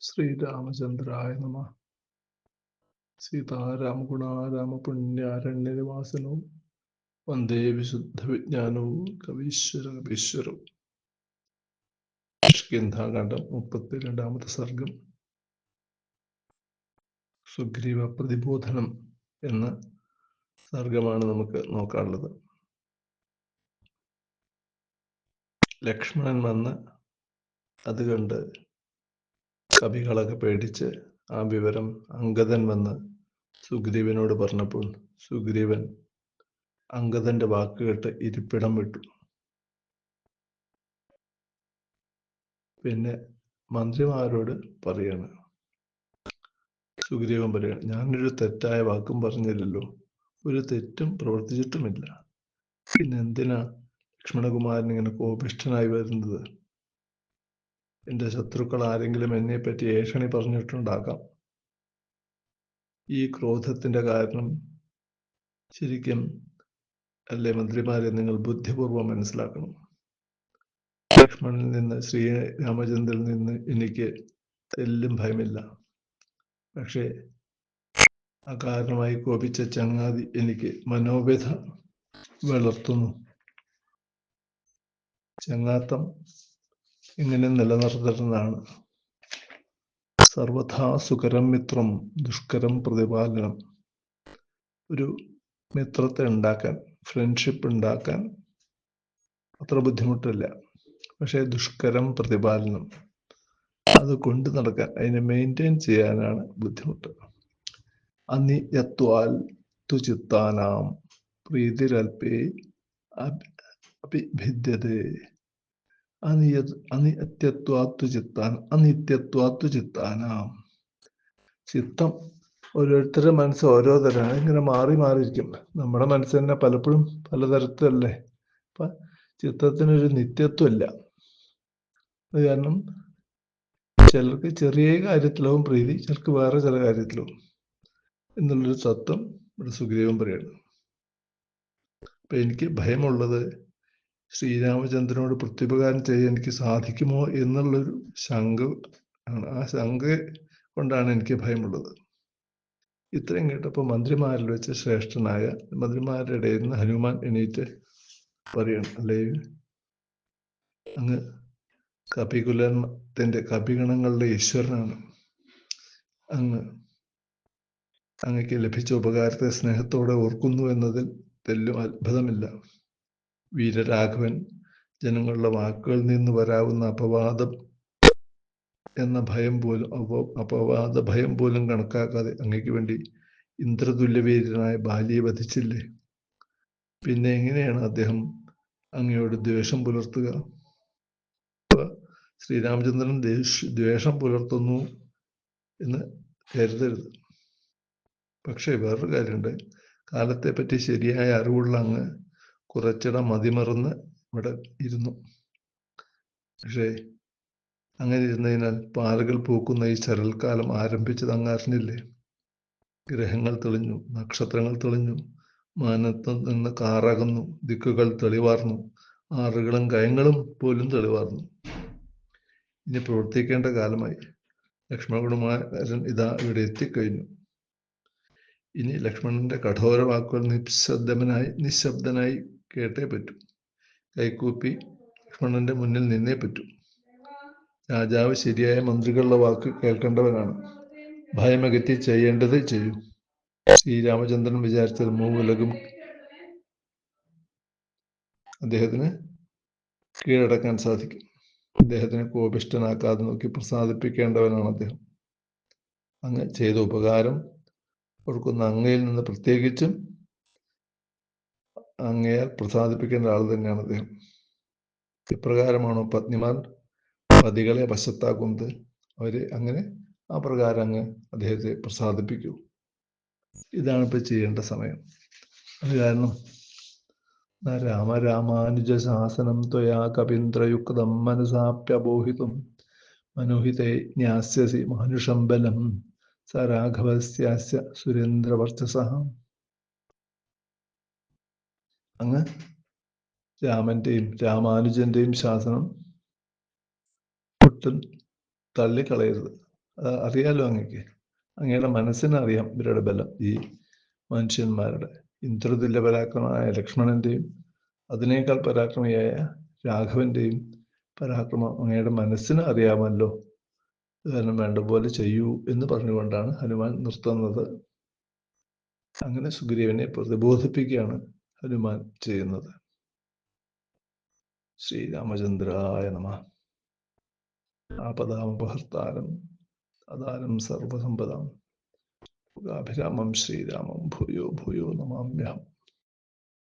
ശ്രീരാമചന്ദ്രായ നമഃ. സീതാരാമഗുണാരാമപുണ്യാരണ്യനിവാസനവും വന്ദേ വിശുദ്ധവിജ്ഞാനവും കവീശ്വരകവീശ്വരവും. കിഷ്കിന്ധാകാന്ഡം 32 സർഗം. സുഗ്രീവ പ്രതിബോധനം എന്ന സർഗമാണ് നമുക്ക് നോക്കാനുള്ളത്. ലക്ഷ്മണൻ വന്ന് അത് കണ്ട് കവികളൊക്കെ പേടിച്ച് ആ വിവരം അംഗദൻ വന്ന് സുഗ്രീവനോട് പറഞ്ഞപ്പോൾ സുഗ്രീവൻ അംഗദന്റെ വാക്കുകേട്ട് ഇരിപ്പിടം വിട്ടു. പിന്നെ മന്ത്രിമാരോട് പറയാണ്, സുഗ്രീവൻ പറയാണ്, ഞാനൊരു തെറ്റായ വാക്കും പറഞ്ഞില്ലല്ലോ, ഒരു തെറ്റും പ്രവർത്തിച്ചിട്ടുമില്ല, പിന്നെ എന്തിനാ ലക്ഷ്മണകുമാരൻ ഇങ്ങനെ കോപിഷ്ഠനായി വരുന്നത്? എൻ്റെ ശത്രുക്കൾ ആരെങ്കിലും എന്നെപ്പറ്റി ഏഷണി പറഞ്ഞിട്ടുണ്ടാകാം. ഈ ക്രോധത്തിന്റെ കാരണം ശരിക്കും അല്ലേ മന്ത്രിമാരെ നിങ്ങൾ ബുദ്ധിപൂർവം മനസ്സിലാക്കണം. ലക്ഷ്മണനിൽ നിന്ന് ശ്രീരാമചന്ദ്രനിൽ നിന്ന് എനിക്ക് തെല്ലും ഭയമില്ല. പക്ഷേ അകാരണമായി കോപിച്ച ചങ്ങാതി എനിക്ക് മനോവ്യഥ വളർത്തുന്നു. ചങ്ങാത്തം ഇങ്ങനെ നിലനിർത്തുന്നതാണ്. സർവഥാ സുകരം മിത്രം ദുഷ്കരം പ്രതിപാലനം. ഒരു മിത്രത്തെ ഉണ്ടാക്കാൻ, ഫ്രണ്ട്ഷിപ്പ് ഉണ്ടാക്കാൻ അത്ര ബുദ്ധിമുട്ടില്ല. പക്ഷേ ദുഷ്കരം പ്രതിപാലനം, അത് കൊണ്ടു നടക്കാൻ, അതിനെ മെയിൻറ്റെയിൻ ചെയ്യാനാണ് ബുദ്ധിമുട്ട്. അനിയത്വാൽ തുചിത്താനാം പ്രീതിരൽപേ അഭിഭിദ്യതേ. അനിത്യത്വാത്തു ചിത്താനാം. ചിത്തം ഓരോരുത്തരുടെ മനസ്സ് ഓരോ തരമാണ്, ഇങ്ങനെ മാറി മാറിയിരിക്കും. നമ്മുടെ മനസ്സ് തന്നെ പലപ്പോഴും പലതരത്തിലല്ലേ. അപ്പൊ ചിത്തത്തിനൊരു നിത്യത്വമില്ല. അത് കാരണം ചിലർക്ക് ചെറിയ കാര്യത്തിലാവും പ്രീതി, ചിലർക്ക് വേറെ ചില കാര്യത്തിലാവും എന്നുള്ളൊരു തത്വം ഇവിടെ സുഗ്രീവൻ പറയുന്നു. അപ്പൊ എനിക്ക് ഭയമുള്ളത് ശ്രീരാമചന്ദ്രനോട് പ്രത്യുപകാരം ചെയ്യാൻ എനിക്ക് സാധിക്കുമോ എന്നുള്ളൊരു ശങ്ക ആണ്. ആ ശങ്ക കൊണ്ടാണ് എനിക്ക് ഭയമുള്ളത്. ഇത്രയും കേട്ടപ്പോൾ മന്ത്രിമാരിൽ വെച്ച് ശ്രേഷ്ഠനായ മന്ത്രിമാരുടെ ഇടയിൽ നിന്ന് ഹനുമാൻ എണീറ്റ് പറയണം, അല്ലേ, അങ്ങ് കപികുലത്തിന്റെ കപിഗണങ്ങളുടെ ഈശ്വരനാണ്. അങ്ങക്ക് ലഭിച്ച ഉപകാരത്തെ സ്നേഹത്തോടെ ഓർക്കുന്നു എന്നതിൽ തെല്ലും അത്ഭുതമില്ല. വീരരാഘവൻ ജനങ്ങളുടെ വാക്കുകളിൽ നിന്ന് വരാവുന്ന അപവാദ ഭയം പോലും കണക്കാക്കാതെ അങ്ങയ്ക്ക് വേണ്ടി ഇന്ദ്രതുല്യവീരനായ ബാലിയെ വധിച്ചില്ലേ? പിന്നെ എങ്ങനെയാണ് അദ്ദേഹം അങ്ങയോട് ദ്വേഷം പുലർത്തുക? ശ്രീരാമചന്ദ്രൻ ദ്വേഷം പുലർത്തുന്നു എന്ന് കരുതരുത്. പക്ഷേ വേറൊരു കാര്യമുണ്ട്. കാലത്തെപ്പറ്റി ശരിയായ അറിവുള്ള അങ്ങ് കുറച്ചിടം മതിമറന്ന് ഇവിടെ ഇരുന്നു. പക്ഷേ അങ്ങനെ ഇരുന്നതിനാൽ പാലകൾ പൂക്കുന്ന ഈ ശരൽക്കാലം ആരംഭിച്ചത് അങ്ങ് അറിഞ്ഞില്ലേ? ഗ്രഹങ്ങൾ തെളിഞ്ഞു, നക്ഷത്രങ്ങൾ തെളിഞ്ഞു, മാനത്ത് നിന്ന് കാറകന്നു, ദിക്കുകൾ തെളിവാർന്നു, ആറുകളും കയങ്ങളും പോലും തെളിവാർന്നു. ഇനി പ്രവർത്തിക്കേണ്ട കാലമായി. ലക്ഷ്മണകുമാരൻ ഇതാ ഇവിടെ എത്തിക്കഴിഞ്ഞു. ഇനി ലക്ഷ്മണന്റെ കഠോര വാക്കുകൾ നിശബ്ദനായി കേട്ടേ പറ്റൂ. കൈകൂപ്പി ലക്ഷ്മണന്റെ മുന്നിൽ നിന്നേ പറ്റൂ. രാജാവ് ശരിയായ മന്ത്രികളുടെ വാക്ക് കേൾക്കേണ്ടവനാണ്. ഭയമകറ്റി ചെയ്യേണ്ടത് ചെയ്യൂ. ശ്രീരാമചന്ദ്രൻ വിചാരിച്ചത് മൂവുലകും അദ്ദേഹത്തിന് കീഴടക്കാൻ സാധിക്കും. അദ്ദേഹത്തിനെ കോപിഷ്ഠനാക്കാതെ നോക്കി പ്രസാദിപ്പിക്കേണ്ടവനാണ് അദ്ദേഹം. അങ്ങ് ചെയ്ത ഉപകാരം കൊടുക്കുന്ന അങ്ങയിൽ നിന്ന് പ്രത്യേകിച്ചും അങ്ങയെ പ്രസാദിപ്പിക്കേണ്ട ആൾ തന്നെയാണ് അദ്ദേഹം. ഇപ്രകാരമാണോ പത്നിമാർ പതികളെ വശത്താക്കുന്നത്? അവര് അങ്ങനെ ആ പ്രകാരം അങ്ങ് അദ്ദേഹത്തെ പ്രസാദിപ്പിക്കൂ. ഇതാണ് ഇപ്പൊ ചെയ്യേണ്ട സമയം. അത് കാരണം രാമാനുജ ശാസനം ത്വയാ കപീന്ദ്രയുക്തം മനസാപ്യബോഹിതും മനോഹിതേ ന്യാസ്യസി മാനുഷം ബലം സ രാഘവസ്യാസ്യ സുരേന്ദ്രവർച്ചസഃ. അങ്ങ് രാമന്റെയും രാമാനുജന്റെയും ശാസനം ഒട്ടും തള്ളിക്കളയരുത്. അറിയാലോ അങ്ങക്ക്. അങ്ങയുടെ മനസ്സിനറിയാം ഇവരുടെ ബലം. ഈ മനുഷ്യന്മാരുടെ ഇന്ദ്രതുല്യ പരാക്രമമായ ലക്ഷ്മണന്റെയും അതിനേക്കാൾ പരാക്രമിയായ രാഘവന്റെയും പരാക്രമം അങ്ങയുടെ മനസ്സിന് അറിയാമല്ലോ. കാരണം വേണ്ട പോലെ ചെയ്യൂ എന്ന് പറഞ്ഞുകൊണ്ടാണ് ഹനുമാൻ നിർത്തുന്നത്. അങ്ങനെ സുഗ്രീവനെ പ്രതിബോധിപ്പിക്കുകയാണ് ഹനുമാൻ ചെയ്യുന്നത്. ശ്രീരാമചന്ദ്രായ നമഃ. ആപദാമപഹർത്താരം അദാനം സർവസമ്പദാം. അഭിരാമം ശ്രീരാമം ഭൂയോ ഭൂയോ നമാമ്യഹം.